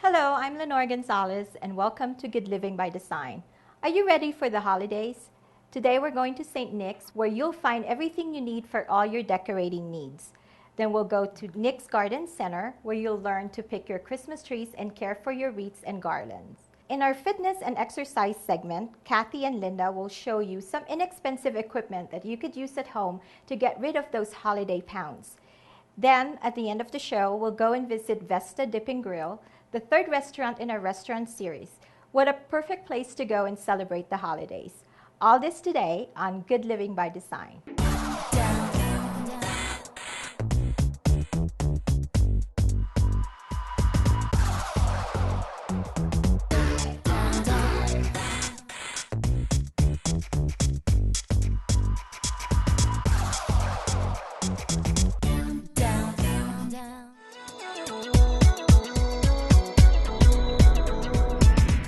Hello, I'm Lenore Gonzalez and welcome to Good Living by Design. Are you ready for the holidays? Today we're going to St. Nick's where you'll find everything you need for all your decorating needs. Then we'll go to Nick's Garden Center where you'll learn to pick your Christmas trees and care for your wreaths and garlands. In our fitness and exercise segment, Kathy and Linda will show you some inexpensive equipment that you could use at home to get rid of those holiday pounds. Then, at the end of the show, we'll go and visit Vesta Dip and Grill, the third restaurant in our restaurant series. What a perfect place to go and celebrate the holidays. All this today on Good Living by Design.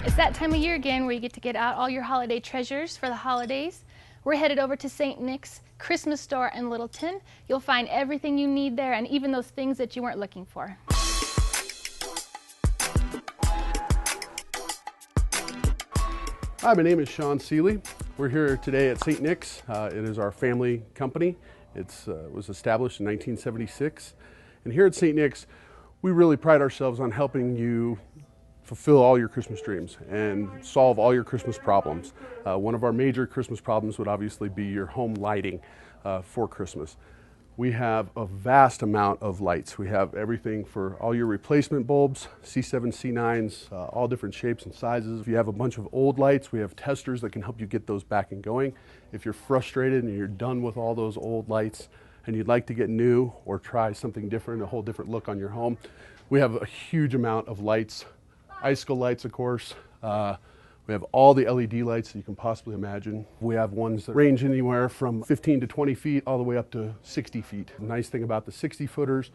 It's that time of year again where you get to get out all your holiday treasures for the holidays. We're headed over to St. Nick's Christmas store in Littleton. You'll find everything you need there and even those things that you weren't looking for. Hi, my name is Sean Seeley. We're here today at St. Nick's. It is our family company. It was established in 1976. And here at St. Nick's, we really pride ourselves on helping you fulfill all your Christmas dreams and solve all your Christmas problems. One of our major Christmas problems would obviously be your home lighting for Christmas. We have a vast amount of lights. We have everything for all your replacement bulbs, C7, C9s, all different shapes and sizes. If you have a bunch of old lights, we have testers that can help you get those back and going. If you're frustrated and you're done with all those old lights and you'd like to get new or try something different, a whole different look on your home, we have a huge amount of lights. Icicle lights, of course. We have all the LED lights that you can possibly imagine. We have ones that range anywhere from 15 to 20 feet all the way up to 60 feet. The nice thing about the 60-footers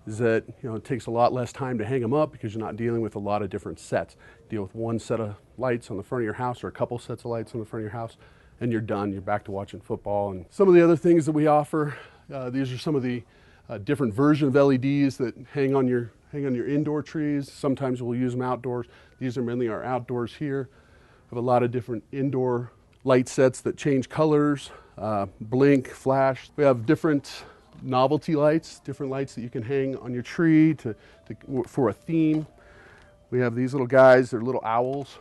is that it takes a lot less time to hang them up because you're not dealing with a lot of different sets. You deal with one set of lights on the front of your house or a couple sets of lights on the front of your house and you're done. You're back to watching football. And some of the other things that we offer, these are some of the different versions of LEDs that hang on your indoor trees. Sometimes we'll use them outdoors. These are mainly our outdoors here. We have a lot of different indoor light sets that change colors, blink, flash. We have different novelty lights, different lights that you can hang on your tree for a theme. We have these little guys, they're little owls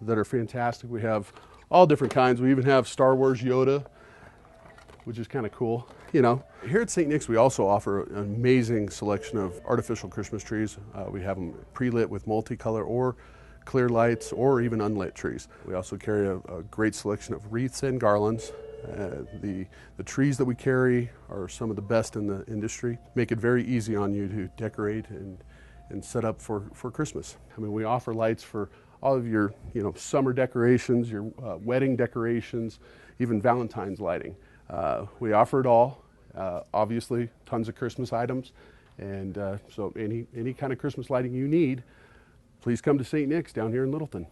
that are fantastic. We have all different kinds. We even have Star Wars Yoda, which is kind of cool. Here at St. Nick's, we also offer an amazing selection of artificial Christmas trees. We have them pre-lit with multicolor or clear lights or even unlit trees. We also carry a great selection of wreaths and garlands. The trees that we carry are some of the best in the industry. Make it very easy on you to decorate and set up for Christmas. We offer lights for all of your summer decorations, your wedding decorations, even Valentine's lighting. We offer it all. Obviously, tons of Christmas items, and so any kind of Christmas lighting you need, please come to St. Nick's down here in Littleton.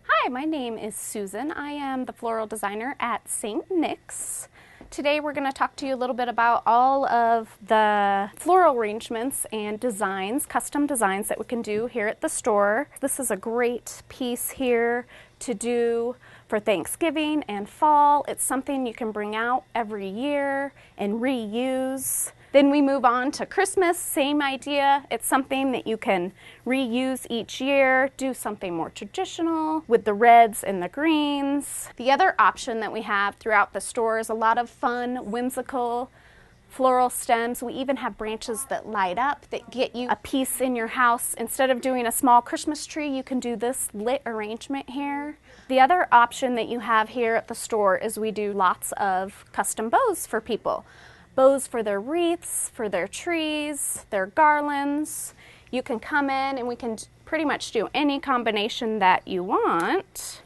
Hi, my name is Susan. I am the floral designer at St. Nick's. Today we're going to talk to you a little bit about all of the floral arrangements and designs, custom designs that we can do here at the store. This is a great piece here to do for Thanksgiving and fall. It's something you can bring out every year and reuse. Then we move on to Christmas, same idea. It's something that you can reuse each year, do something more traditional with the reds and the greens. The other option that we have throughout the store is a lot of fun, whimsical floral stems. We even have branches that light up that get you a piece in your house. Instead of doing a small Christmas tree, you can do this lit arrangement here. The other option that you have here at the store is we do lots of custom bows for people. Bows for their wreaths, for their trees, their garlands. You can come in and we can pretty much do any combination that you want.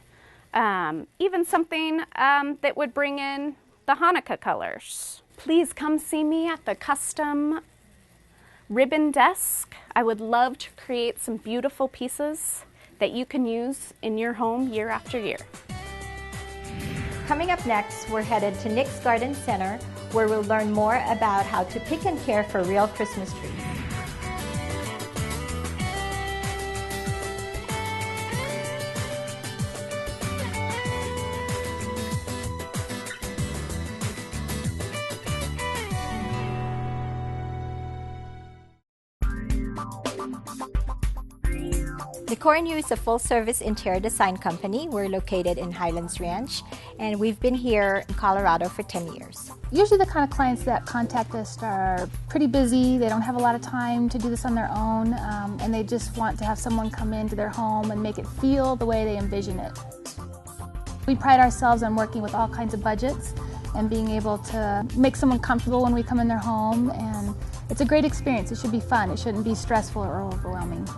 Even something that would bring in the Hanukkah colors. Please come see me at the custom ribbon desk. I would love to create some beautiful pieces that you can use in your home year after year. Coming up next, we're headed to Nick's Garden Center where we'll learn more about how to pick and care for real Christmas trees. Decor & You is a full-service interior design company. We're located in Highlands Ranch, and we've been here in Colorado for 10 years. Usually the kind of clients that contact us are pretty busy, they don't have a lot of time to do this on their own, and they just want to have someone come into their home and make it feel the way they envision it. We pride ourselves on working with all kinds of budgets and being able to make someone comfortable when we come in their home, and it's a great experience. It should be fun. It shouldn't be stressful or overwhelming.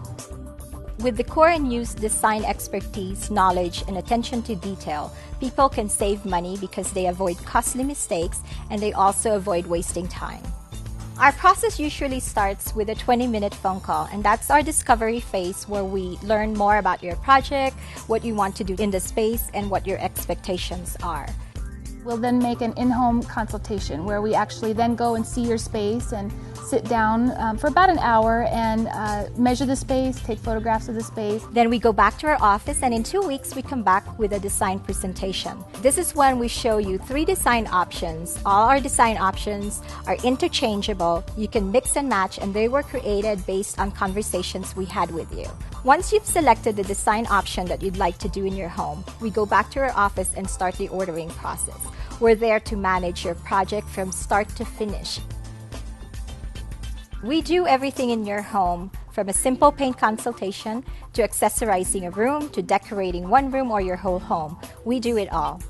With Decor & You's design expertise, knowledge, and attention to detail, people can save money because they avoid costly mistakes and they also avoid wasting time. Our process usually starts with a 20-minute phone call, and that's our discovery phase where we learn more about your project, what you want to do in the space, and what your expectations are. We'll then make an in-home consultation where we actually then go and see your space and sit down for about an hour and measure the space, take photographs of the space. Then we go back to our office, and in 2 weeks we come back with a design presentation. This is when we show you 3 design options. All our design options are interchangeable. You can mix and match, and they were created based on conversations we had with you. Once you've selected the design option that you'd like to do in your home, we go back to our office and start the ordering process. We're there to manage your project from start to finish. We do everything in your home, from a simple paint consultation to accessorizing a room to decorating one room or your whole home. We do it all.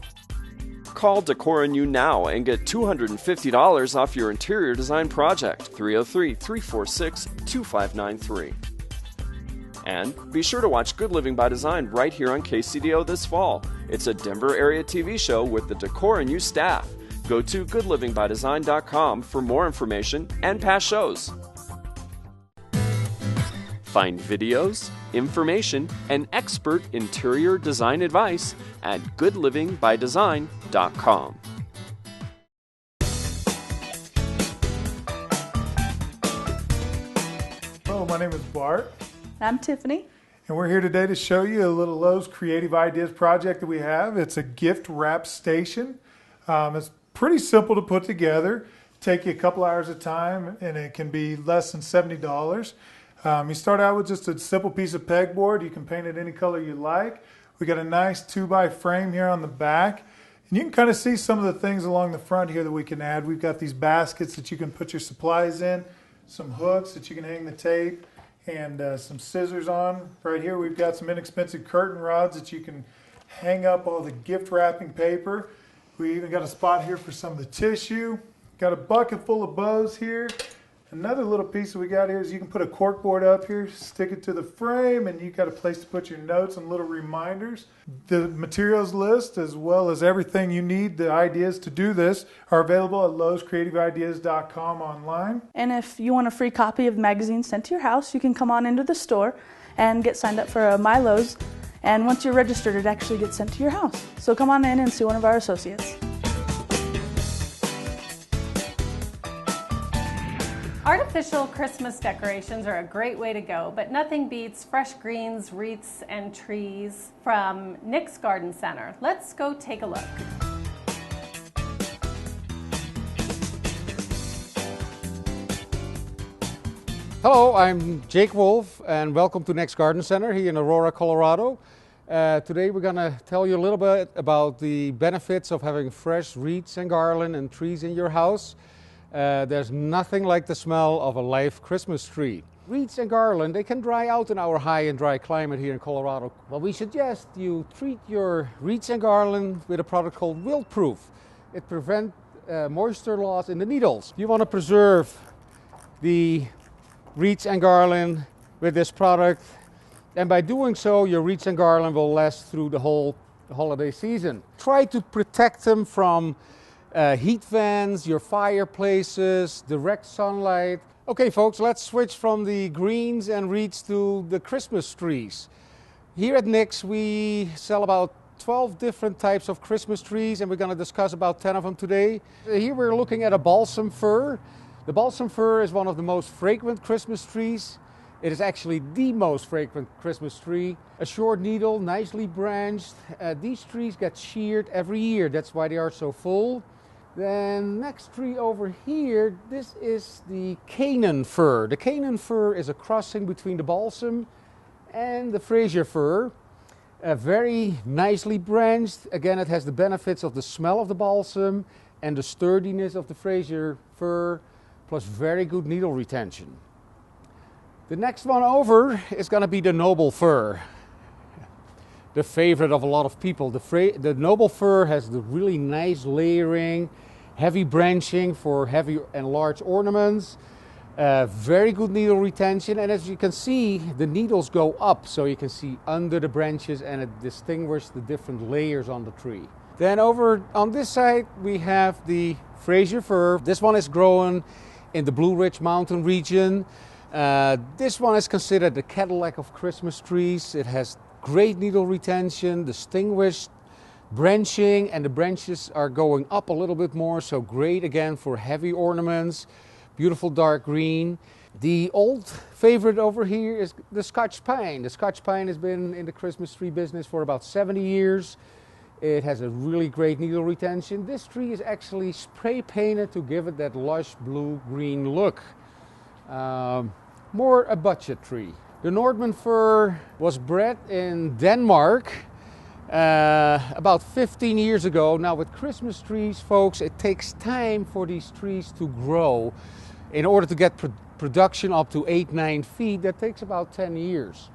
Call Decor & You now and get $250 off your interior design project. 303-346-2593. And be sure to watch Good Living by Design right here on KCDO this fall. It's a Denver area TV show with the Decor & You staff. Go to goodlivingbydesign.com for more information and past shows. Find videos, information, and expert interior design advice at goodlivingbydesign.com. Hello, my name is Bart. I'm Tiffany. And we're here today to show you a little Lowe's Creative Ideas project that we have. It's a gift wrap station. It's pretty simple to put together. Take you a couple hours of time, and it can be less than $70. You start out with just a simple piece of pegboard. You can paint it any color you like. We got a nice 2x frame here on the back. And you can kind of see some of the things along the front here that we can add. We've got these baskets that you can put your supplies in, some hooks that you can hang the tape, and some scissors on. Right here we've got some inexpensive curtain rods that you can hang up all the gift wrapping paper. We even got a spot here for some of the tissue. Got a bucket full of bows here. Another little piece that we got here is you can put a cork board up here, stick it to the frame, and you got a place to put your notes and little reminders. The materials list, as well as everything you need, the ideas to do this, are available at lowescreativeideas.com online. And if you want a free copy of the magazine sent to your house, you can come on into the store and get signed up for My Lowe's. And once you're registered, it actually gets sent to your house. So come on in and see one of our associates. Artificial Christmas decorations are a great way to go, but nothing beats fresh greens, wreaths, and trees from Nick's Garden Center. Let's go take a look. Hello, I'm Jake Wolf, and welcome to Nick's Garden Center here in Aurora, Colorado. Today we're going to tell you a little bit about the benefits of having fresh wreaths and garland and trees in your house. There's nothing like the smell of a live Christmas tree. Wreaths and garland, they can dry out in our high and dry climate here in Colorado. Well, we suggest you treat your wreaths and garland with a product called wilt-proof. It prevents moisture loss in the needles. You want to preserve the wreaths and garland with this product, and by doing so, your wreaths and garland will last through the whole holiday season. Try to protect them from heat vents, your fireplaces, direct sunlight. Okay folks, let's switch from the greens and wreaths to the Christmas trees. Here at Nick's we sell about 12 different types of Christmas trees, and we're going to discuss about 10 of them today. Here we're looking at a balsam fir. The balsam fir is one of the most fragrant Christmas trees. It is actually the most fragrant Christmas tree. A short needle, nicely branched. These trees get sheared every year. That's why they are so full. Then next tree over here, this is the Canaan fir. The Canaan fir is a crossing between the balsam and the Fraser fir. Very nicely branched. Again, it has the benefits of the smell of the balsam and the sturdiness of the Fraser fir, plus very good needle retention. The next one over is going to be the noble fir, the favorite of a lot of people. The noble fir has the really nice layering, heavy branching for heavy and large ornaments, very good needle retention, and as you can see, the needles go up, so you can see under the branches, and it distinguishes the different layers on the tree. Then over on this side, we have the Fraser fir. This one is grown in the Blue Ridge Mountain region. This one is considered the Cadillac of Christmas trees. It has great needle retention, distinguished branching, and the branches are going up a little bit more, so great again for heavy ornaments. Beautiful dark green. The old favorite over here is the Scotch pine. The Scotch pine has been in the Christmas tree business for about 70 years. It has a really great needle retention. This tree is actually spray painted to give it that lush blue-green look. More a budget tree. The Nordman fir was bred in Denmark about 15 years ago. Now with Christmas trees, folks, it takes time for these trees to grow. In order to get production up to 8-9 feet, that takes about 10 years.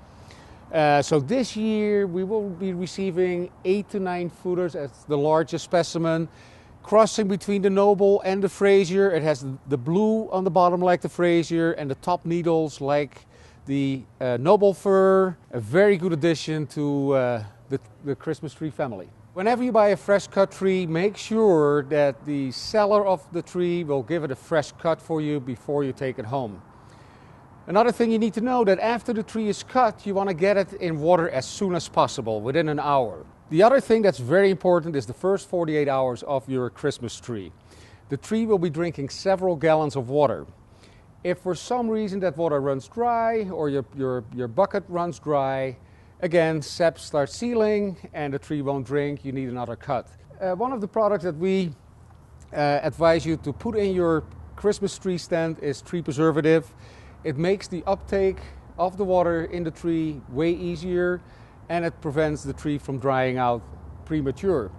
So this year we will be receiving 8 to 9 footers as the largest specimen. Crossing between the noble and the Fraser. It has the blue on the bottom like the Fraser and the top needles like the noble fir. A very good addition to the Christmas tree family. Whenever you buy a fresh cut tree, make sure that the seller of the tree will give it a fresh cut for you before you take it home. Another thing you need to know that after the tree is cut, you want to get it in water as soon as possible, within an hour. The other thing that's very important is the first 48 hours of your Christmas tree. The tree will be drinking several gallons of water. If for some reason that water runs dry or your bucket runs dry, again, sap starts sealing and the tree won't drink, you need another cut. One of the products that we advise you to put in your Christmas tree stand is tree preservative. It makes the uptake of the water in the tree way easier, and it prevents the tree from drying out premature.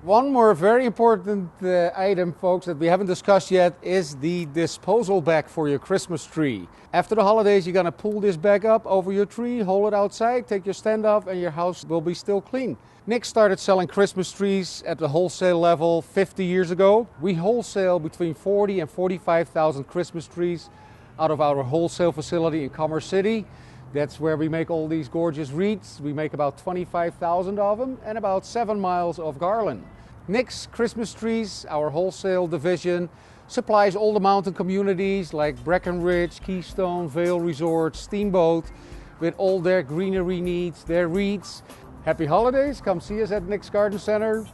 One more very important item, folks, that we haven't discussed yet is the disposal bag for your Christmas tree. After the holidays, you're going to pull this bag up over your tree, hold it outside, take your stand off, and your house will be still clean. Nick started selling Christmas trees at the wholesale level 50 years ago. We wholesale between 40 and 45,000 Christmas trees out of our wholesale facility in Commerce City. That's where we make all these gorgeous wreaths. We make about 25,000 of them and about 7 miles of garland. Nick's Christmas Trees, our wholesale division, supplies all the mountain communities like Breckenridge, Keystone, Vail Resort, Steamboat with all their greenery needs, their wreaths. Happy holidays. Come see us at Nick's Garden Center.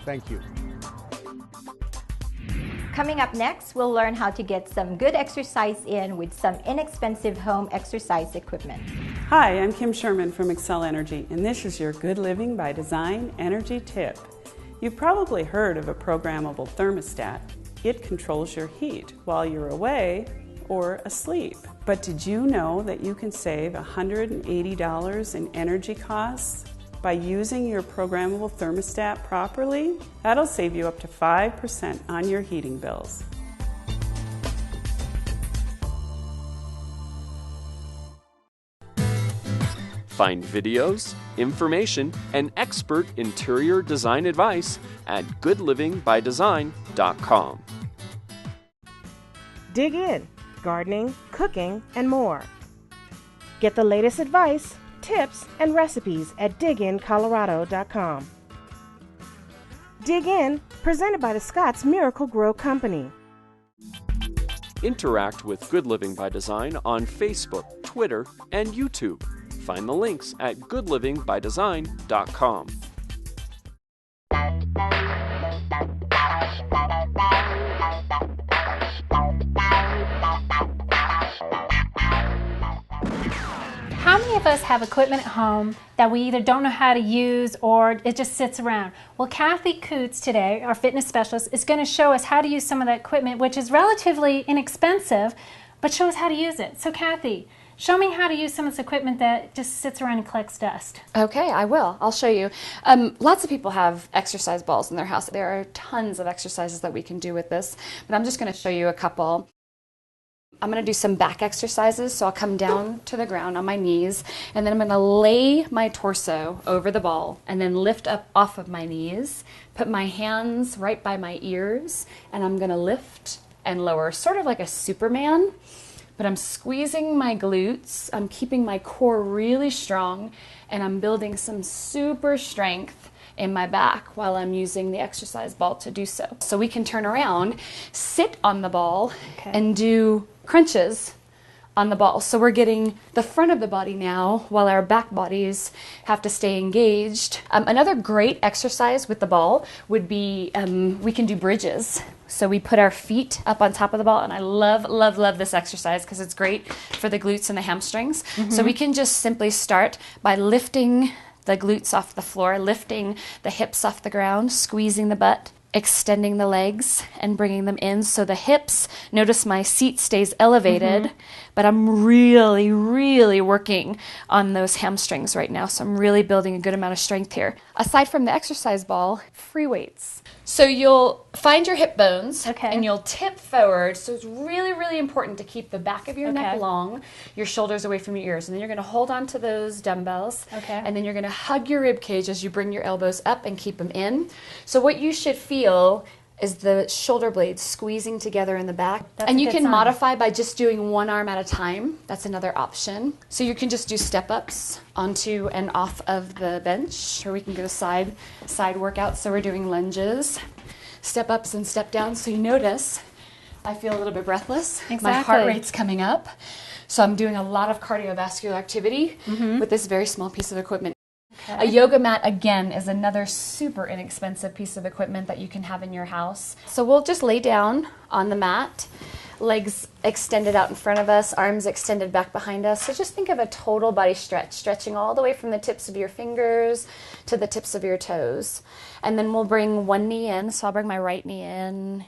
Thank you. Coming up next, we'll learn how to get some good exercise in with some inexpensive home exercise equipment. Hi, I'm Kim Sherman from Excel Energy, and this is your Good Living by Design energy tip. You've probably heard of a programmable thermostat. It controls your heat while you're away or asleep. But did you know that you can save $180 in energy costs by using your programmable thermostat properly? That'll save you up to 5% on your heating bills. Find videos, information, and expert interior design advice at goodlivingbydesign.com. Dig in, gardening, cooking, and more. Get the latest advice, tips, and recipes at digincolorado.com. Dig In, presented by the Scotts Miracle Grow Company. Interact with Good Living by Design on Facebook, Twitter, and YouTube. Find the links at goodlivingbydesign.com. How many of us have equipment at home that we either don't know how to use or it just sits around? Well, Kathy Coots today, our fitness specialist, is going to show us how to use some of that equipment, which is relatively inexpensive, but show us how to use it. So Kathy, show me how to use some of this equipment that just sits around and collects dust. Okay, I will. I'll show you. Lots of people have exercise balls in their house. There are tons of exercises that we can do with this, but I'm just going to show you a couple. I'm going to do some back exercises, so I'll come down to the ground on my knees, and then I'm going to lay my torso over the ball, and then lift up off of my knees, put my hands right by my ears, and I'm going to lift and lower, sort of like a Superman, but I'm squeezing my glutes, I'm keeping my core really strong, and I'm building some super strength in my back while I'm using the exercise ball to do so. So we can turn around, sit on the ball, and do crunches on the ball. So we're getting the front of the body now while our back bodies have to stay engaged. Another great exercise with the ball would be we can do bridges. So we put our feet up on top of the ball, and I love, love, love this exercise because it's great for the glutes and the hamstrings. So we can just simply start by lifting the glutes off the floor, lifting the hips off the ground, squeezing the butt, extending the legs and bringing them in. So the hips, notice my seat stays elevated, but I'm really, really working on those hamstrings right now. So I'm really building a good amount of strength here. Aside from the exercise ball, free weights. So you'll find your hip bones and you'll tip forward. So it's really, really important to keep the back of your neck long, your shoulders away from your ears. And then you're going to hold on to those dumbbells. And then you're going to hug your rib cage as you bring your elbows up and keep them in. So what you should feel is the shoulder blades squeezing together in the back. And you can modify by just doing one arm at a time. That's another option. So you can just do step-ups onto and off of the bench, or we can go side workouts. So we're doing lunges, step-ups and step-downs. So you notice I feel a little bit breathless. My heart rate's coming up. So I'm doing a lot of cardiovascular activity with this very small piece of equipment. A yoga mat, again, is another super inexpensive piece of equipment that you can have in your house. So we'll just lay down on the mat, legs extended out in front of us, arms extended back behind us. So just think of a total body stretch, stretching all the way from the tips of your fingers to the tips of your toes. And then we'll bring one knee in. So I'll bring my right knee in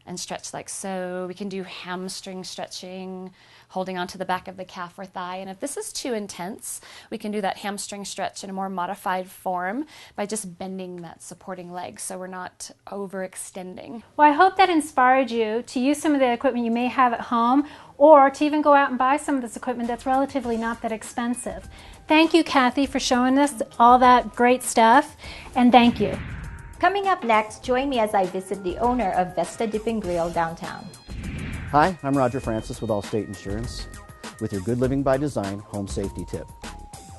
and stretch like so. We can do hamstring stretching, holding onto the back of the calf or thigh. And if this is too intense, we can do that hamstring stretch in a more modified form by just bending that supporting leg so we're not overextending. Well, I hope that inspired you to use some of the equipment you may have at home, or to even go out and buy some of this equipment that's relatively not that expensive. Thank you, Kathy, for showing us all that great stuff, and thank you. Coming up next, join me as I visit the owner of Vesta Dip and Grill downtown. Hi, I'm Roger Francis with Allstate Insurance with your Good Living by Design home safety tip.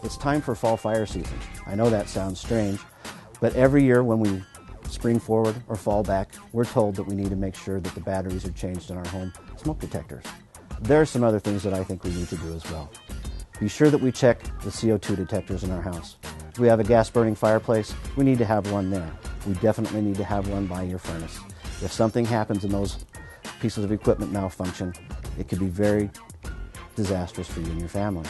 It's time for fall fire season. I know that sounds strange, but every year when we spring forward or fall back, we're told that we need to make sure that the batteries are changed in our home smoke detectors. There are some other things that I think we need to do as well. Be sure that we check the CO2 detectors in our house. If we have a gas burning fireplace, we need to have one there. We definitely need to have one by your furnace. If something happens and those pieces of equipment malfunction, it could be very disastrous for you and your family.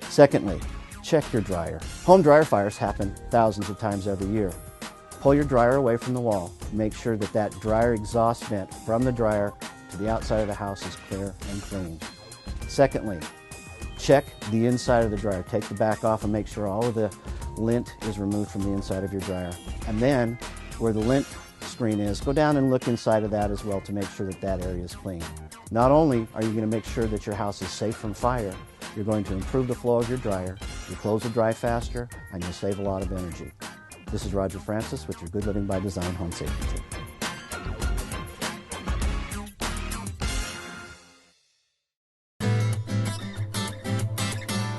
Secondly, check your dryer. Home dryer fires happen thousands of times every year. Pull your dryer away from the wall. Make sure that that dryer exhaust vent from the dryer to the outside of the house is clear and clean. Secondly, check the inside of the dryer. Take the back off and make sure all of the lint is removed from the inside of your dryer. And then where the lint screen is, go down and look inside of that as well to make sure that that area is clean. Not only are you going to make sure that your house is safe from fire, you're going to improve the flow of your dryer, your clothes will dry faster, and you'll save a lot of energy. This is Roger Francis with your Good Living by Design home safety tip.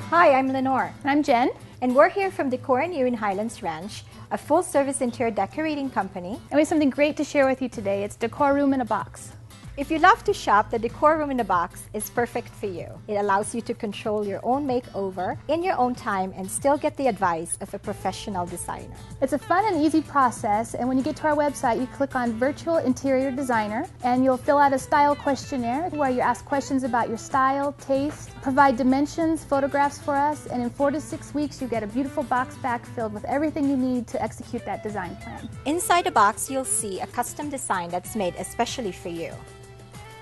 Hi, I'm Lenore. And I'm Jen. And we're here from Decor and You in Highlands Ranch, a full-service interior decorating company. And we have something great to share with you today. It's Decor Room in a Box. If you love to shop, the decor room in a box is perfect for you. It allows you to control your own makeover in your own time and still get the advice of a professional designer. It's a fun and easy process, and when you get to our website, you click on Virtual Interior Designer, and you'll fill out a style questionnaire where you ask questions about your style, taste, provide dimensions, photographs for us, and in 4 to 6 weeks, you get a beautiful box back filled with everything you need to execute that design plan. Inside the box, you'll see a custom design that's made especially for you.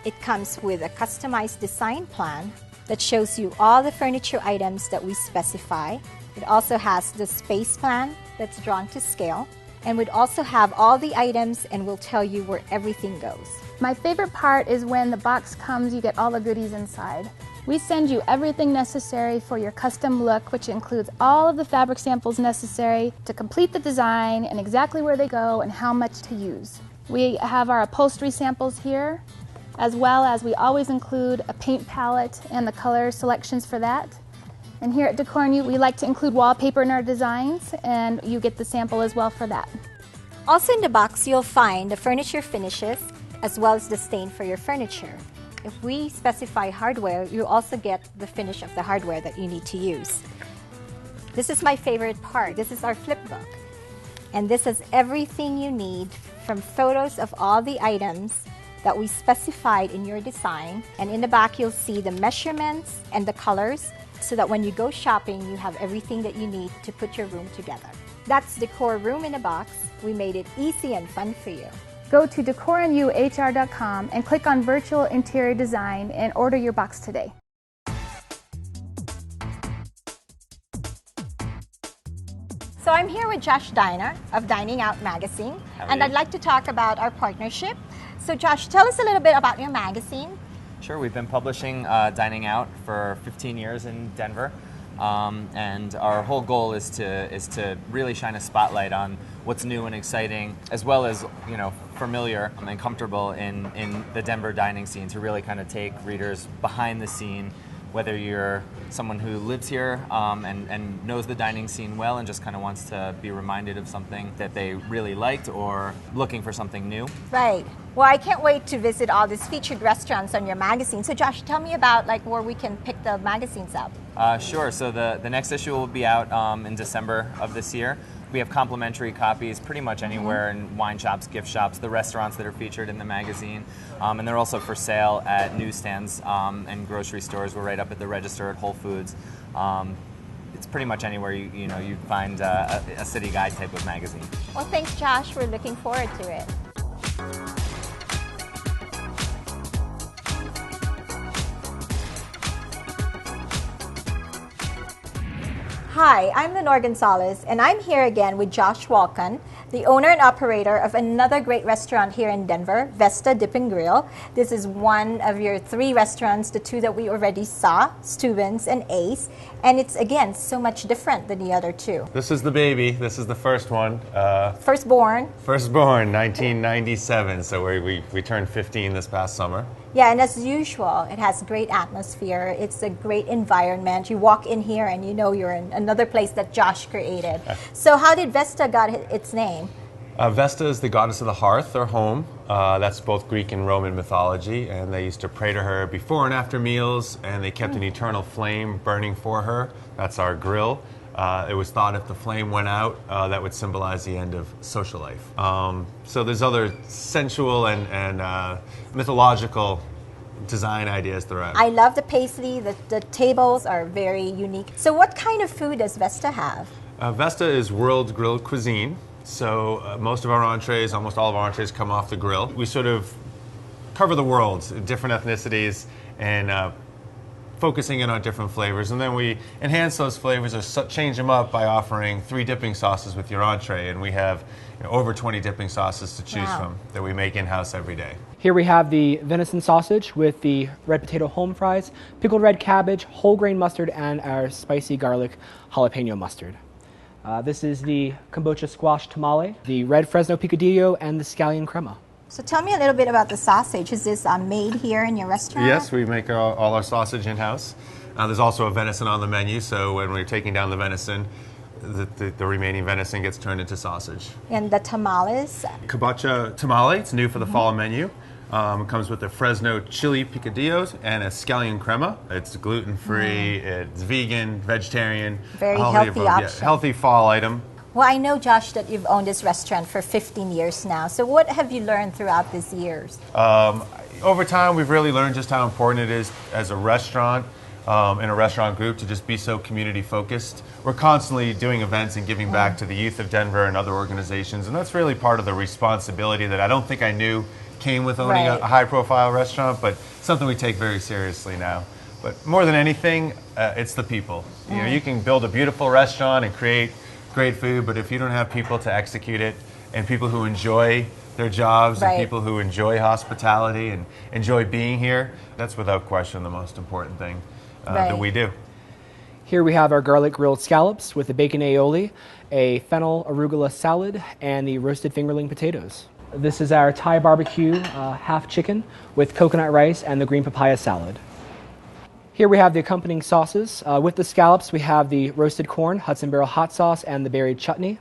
It comes with a customized design plan that shows you all the furniture items that we specify. It also has the space plan that's drawn to scale, and would also have all the items and will tell you where everything goes. My favorite part is when the box comes, you get all the goodies inside. We send you everything necessary for your custom look, which includes all of the fabric samples necessary to complete the design and exactly where they go and how much to use. We have our upholstery samples here, as well as we always include a paint palette and the color selections for that. And here at Decor & You, we like to include wallpaper in our designs, and you get the sample as well for that. Also in the box, you'll find the furniture finishes as well as the stain for your furniture. If we specify hardware, you also get the finish of the hardware that you need to use. This is my favorite part. This is our flip book. And this is everything you need, from photos of all the items that we specified in your design. And in the back, you'll see the measurements and the colors so that when you go shopping, you have everything that you need to put your room together. That's Decor Room in a Box. We made it easy and fun for you. Go to decorandyouhr.com and click on Virtual Interior Design and order your box today. So I'm here with Josh Diner of Dining Out Magazine, and I'd like to talk about our partnership. So Josh, tell us a little bit about your magazine. Sure, we've been publishing Dining Out for 15 years in Denver, and our whole goal is to really shine a spotlight on what's new and exciting, as well as familiar and comfortable in the Denver dining scene, to really kind of take readers behind the scene, whether you're someone who lives here and knows the dining scene well and just kind of wants to be reminded of something that they really liked, or looking for something new. Right. Well, I can't wait to visit all these featured restaurants on your magazine. So Josh, tell me about where we can pick the magazines up. Sure. So the next issue will be out in December of this year. We have complimentary copies pretty much anywhere in wine shops, gift shops, the restaurants that are featured in the magazine. And they're also for sale at newsstands and grocery stores. We're right up at the register at Whole Foods. It's pretty much anywhere you find a city guide type of magazine. Well, thanks, Josh. We're looking forward to it. Hi, I'm Lenore Gonzalez, and I'm here again with Josh Walken, the owner and operator of another great restaurant here in Denver, Vesta Dip and Grill. This is one of your 3 restaurants, the 2 that we already saw, Steuben's and Ace, and it's, again, so much different than the other 2. This is the baby. This is the first one. Firstborn. Firstborn, 1997, so we turned 15 this past summer. Yeah, and as usual, it has great atmosphere. It's a great environment. You walk in here and you know you're in another place that Josh created. So how did Vesta got its name? Vesta is the goddess of the hearth, or home. That's both Greek and Roman mythology, and they used to pray to her before and after meals, and they kept an eternal flame burning for her. That's our grill. It was thought if the flame went out, that would symbolize the end of social life. So there's other sensual and mythological design ideas throughout. I love the paisley. The tables are very unique. So what kind of food does Vesta have? Vesta is world grilled cuisine. So most of our entrees, almost all of our entrees, come off the grill. We sort of cover the world, different ethnicities, and focusing in on different flavors, and then we enhance those flavors or change them up by offering 3 dipping sauces with your entree, and we have over 20 dipping sauces to choose from that we make in-house every day. Here we have the venison sausage with the red potato home fries, pickled red cabbage, whole grain mustard, and our spicy garlic jalapeno mustard. This is the kombucha squash tamale, the red Fresno picadillo, and the scallion crema. So tell me a little bit about the sausage. Is this made here in your restaurant? Yes, we make all our sausage in-house. There's also a venison on the menu, so when we're taking down the venison, the remaining venison gets turned into sausage. And the tamales? Kombucha tamale, it's new for the fall menu. It comes with a Fresno chili picadillos and a scallion crema. It's gluten-free, it's vegan, vegetarian. Very all the healthy above. option. Yeah, healthy fall item. Well, I know, Josh, that you've owned this restaurant for 15 years now. So what have you learned throughout these years? Over time, we've really learned just how important it is as a restaurant and a restaurant group to just be so community focused. We're constantly doing events and giving back to the youth of Denver and other organizations, and that's really part of the responsibility that I don't think I knew came with owning a high profile restaurant, but something we take very seriously now. But more than anything, it's the people. You know, you can build a beautiful restaurant and create great food, but if you don't have people to execute it and people who enjoy their jobs and people who enjoy hospitality and enjoy being here, that's without question the most important thing that we do. Here we have our garlic grilled scallops with the bacon aioli, a fennel arugula salad, and the roasted fingerling potatoes. This is our Thai barbecue half chicken with coconut rice and the green papaya salad. Here we have the accompanying sauces. With the scallops, we have the roasted corn, Hudson Barrel hot sauce, and the berry chutney.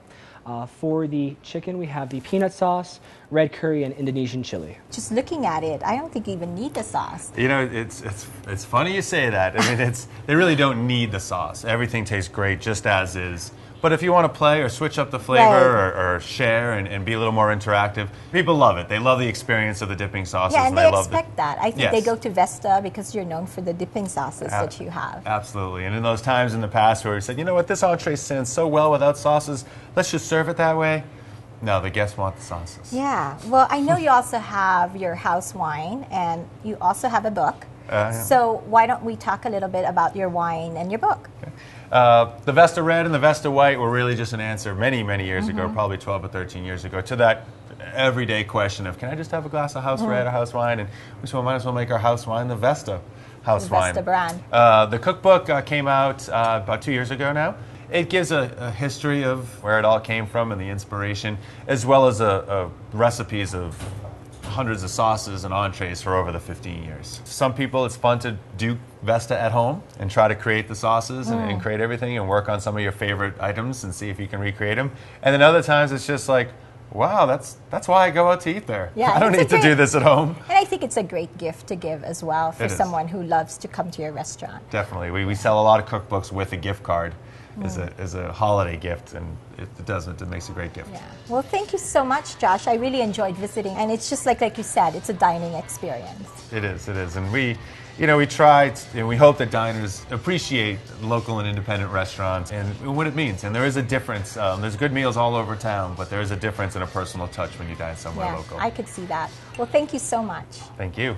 For the chicken, we have the peanut sauce, red curry, and Indonesian chili. Just looking at it, I don't think you even need the sauce. You know, it's funny you say that. I mean, they really don't need the sauce. Everything tastes great just as is. But if you want to play or switch up the flavor or share and be a little more interactive, people love it. They love the experience of the dipping sauces. Yeah, and they love expect that. I think they go to Vesta because you're known for the dipping sauces that you have. Absolutely. And in those times in the past where we said, you know what, this entree stands so well without sauces, let's just serve it that way. No, the guests want the sauces. Yeah. Well, I know you also have your house wine and you also have a book. Yeah. So why don't we talk a little bit about your wine and your book? Okay. The Vesta Red and the Vesta White were really just an answer many, many years ago, probably 12 or 13 years ago, to that everyday question of, can I just have a glass of house red or house wine? And we said, well, might as well make our house wine the Vesta house wine. Vesta brand. The cookbook came out about 2 years ago now. It gives a history of where it all came from and the inspiration, as well as recipes of hundreds of sauces and entrees for over the 15 years. Some people, it's fun to do Vesta at home and try to create the sauces and create everything and work on some of your favorite items and see if you can recreate them. And then other times it's just like, wow, that's why I go out to eat there. Yeah, I don't need to do this at home. And I think it's a great gift to give as well for someone who loves to come to your restaurant. Definitely. We sell a lot of cookbooks with a gift card as a holiday gift, and it makes a great gift. Yeah. Well, thank you so much, Josh. I really enjoyed visiting, and it's just like you said, it's a dining experience. It is, and we try, and we hope that diners appreciate local and independent restaurants and what it means. And there is a difference. There's good meals all over town, but there is a difference and a personal touch when you dine somewhere local. I could see that. Well, thank you so much. Thank you.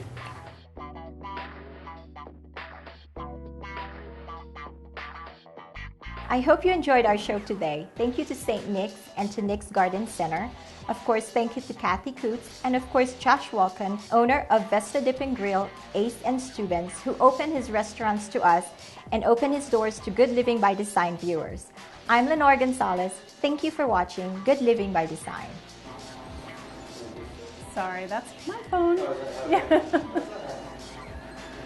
I hope you enjoyed our show today. Thank you to St. Nick's and to Nick's Garden Center. Of course, thank you to Kathy Coots and of course Josh Walken, owner of Vesta Dip and Grill, Ace and Steuben's, who opened his restaurants to us and opened his doors to Good Living by Design viewers. I'm Lenore Gonzalez. Thank you for watching Good Living by Design. Sorry, that's my phone.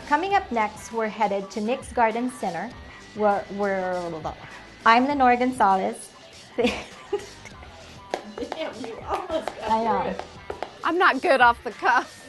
Coming up next, we're headed to Nick's Garden Center. I'm Lenore Gonzalez. Damn, you almost got I know. I'm not good off the cuff.